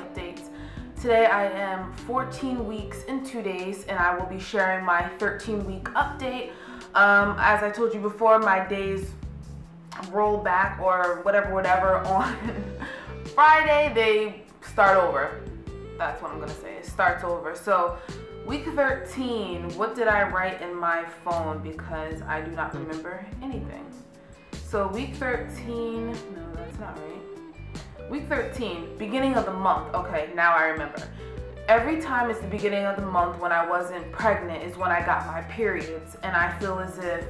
updates. Today I am 14 weeks and 2 days, and I will be sharing my 13-week update. As I told you before, my days roll back or whatever on Friday. They start over. That's what I'm gonna say. It starts over. So week 13, what did I write in my phone? Because I do not remember anything. So week 13, no, that's not right. Week 13, beginning of the month. Okay, now I remember. Every time it's the beginning of the month when I wasn't pregnant is when I got my periods. And I feel as if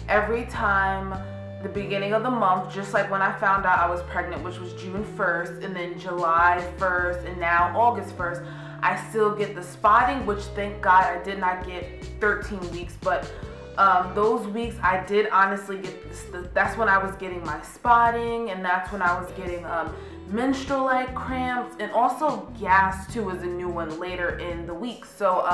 every time the beginning of the month, just like when I found out I was pregnant, which was June 1st, and then July 1st, and now August 1st, I still get the spotting, which thank God I did not get 13 weeks, but those weeks I did honestly get this, that's when I was getting my spotting, and that's when I was getting menstrual-like cramps, and also gas too is a new one later in the week. So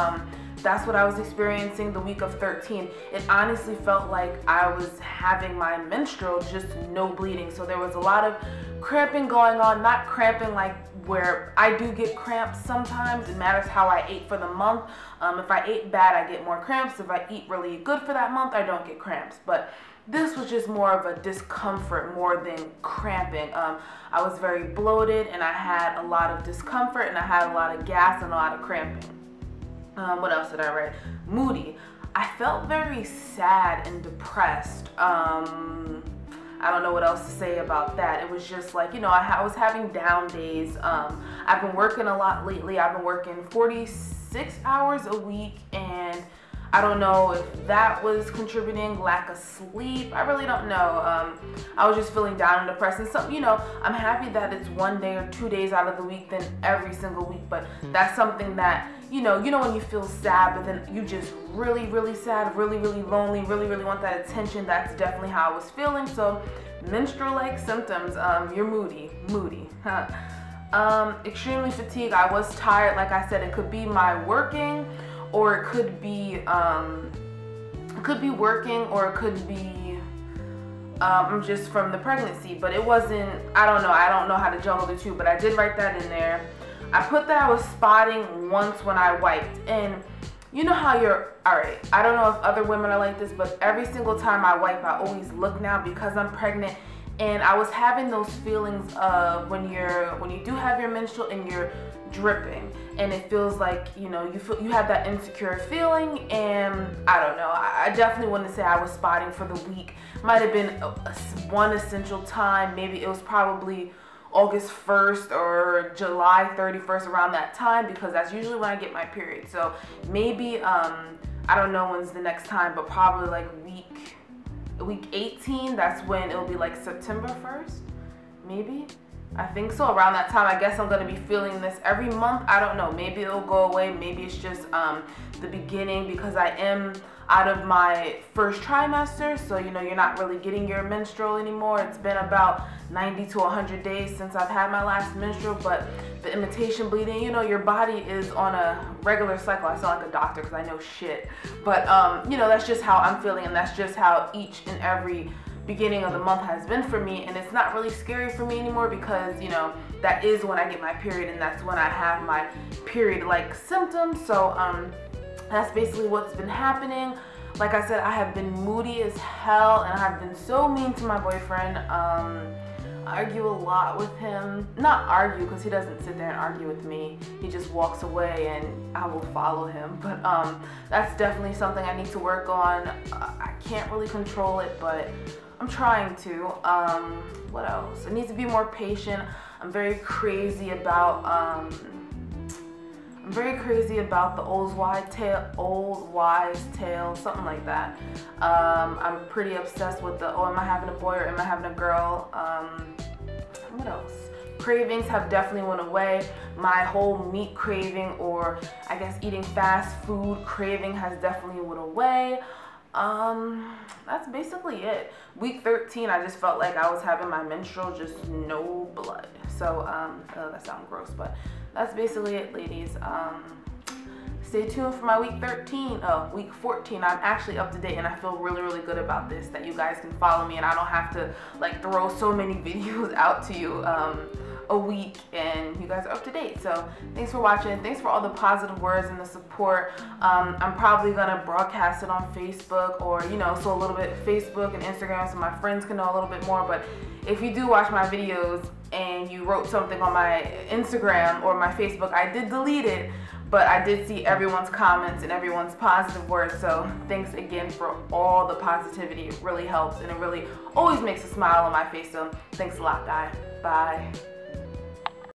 that's what I was experiencing the week of 13. It honestly felt like I was having my menstrual, just no bleeding. So there was a lot of cramping going on, not cramping like where I do get cramps sometimes. It matters how I ate for the month. If I ate bad, I get more cramps. If I eat really good for that month, I don't get cramps. But this was just more of a discomfort more than cramping. I was very bloated, and I had a lot of discomfort, and I had a lot of gas and a lot of cramping. What else did I write? Moody. I felt very sad and depressed. I don't know what else to say about that. It was just like, you know, I was having down days. I've been working a lot lately. I've been working 46 hours a week, and I don't know if that was contributing, lack of sleep. I really don't know. I was just feeling down and depressed. And so, you know, I'm happy that it's 1 day or 2 days out of the week than every single week. But that's something that, you know when you feel sad, but then you just really, really sad, really, really lonely, really, really want that attention. That's definitely how I was feeling. So menstrual-like symptoms, you're moody. Extremely fatigued. I was tired. Like I said, it could be my working, or it could be working, or it could be just from the pregnancy. But it wasn't, I don't know how to juggle the two, but I did write that in there. I put that I was spotting once when I wiped, and you know how you're, alright, I don't know if other women are like this, but every single time I wipe, I always look now because I'm pregnant. And I was having those feelings of when you do have your menstrual and you're dripping, and it feels like, you have that insecure feeling. And I don't know, I definitely wouldn't say I was spotting for the week. Might have been one essential time. Maybe it was probably August 1st or July 31st, around that time, because that's usually when I get my period. So maybe I don't know when's the next time, but probably like week 18, that's when it'll be like September 1st, maybe. I think so, around that time. I guess I'm going to be feeling this every month. I don't know, maybe it'll go away, maybe it's just the beginning, because I am out of my first trimester. So you're not really getting your menstrual anymore. It's been about 90 to 100 days since I've had my last menstrual. But the imitation bleeding, your body is on a regular cycle. I sound like a doctor because I know shit, but that's just how I'm feeling, and that's just how each and every beginning of the month has been for me. And it's not really scary for me anymore, because that is when I get my period, and that's when I have my period like symptoms. So that's basically what's been happening. Like I said, I have been moody as hell, and I have been so mean to my boyfriend. Argue a lot with him. Not argue, because he doesn't sit there and argue with me. He just walks away and I will follow him. But that's definitely something I need to work on. I can't really control it, but I'm trying to. What else? I need to be more patient. I'm very crazy about the old wives' tale, something like that. I'm pretty obsessed with the, am I having a boy or am I having a girl? What else? Cravings have definitely went away. My whole meat craving, or I guess eating fast food craving, has definitely went away. That's basically it. Week 13, I just felt like I was having my menstrual, just no blood. So, that sounds gross, but that's basically it, ladies. Stay tuned for my week 14. I'm actually up to date, and I feel really, really good about this, that you guys can follow me and I don't have to like throw so many videos out to you. a week and you guys are up to date. So thanks for watching. Thanks for all the positive words and the support. I'm probably gonna broadcast it on Facebook, or so a little bit Facebook and Instagram, so my friends can know a little bit more. But if you do watch my videos and you wrote something on my Instagram or my Facebook, I did delete it, but I did see everyone's comments and everyone's positive words. So thanks again for all the positivity. It really helps, and it really always makes a smile on my face. So thanks a lot, guys. Bye.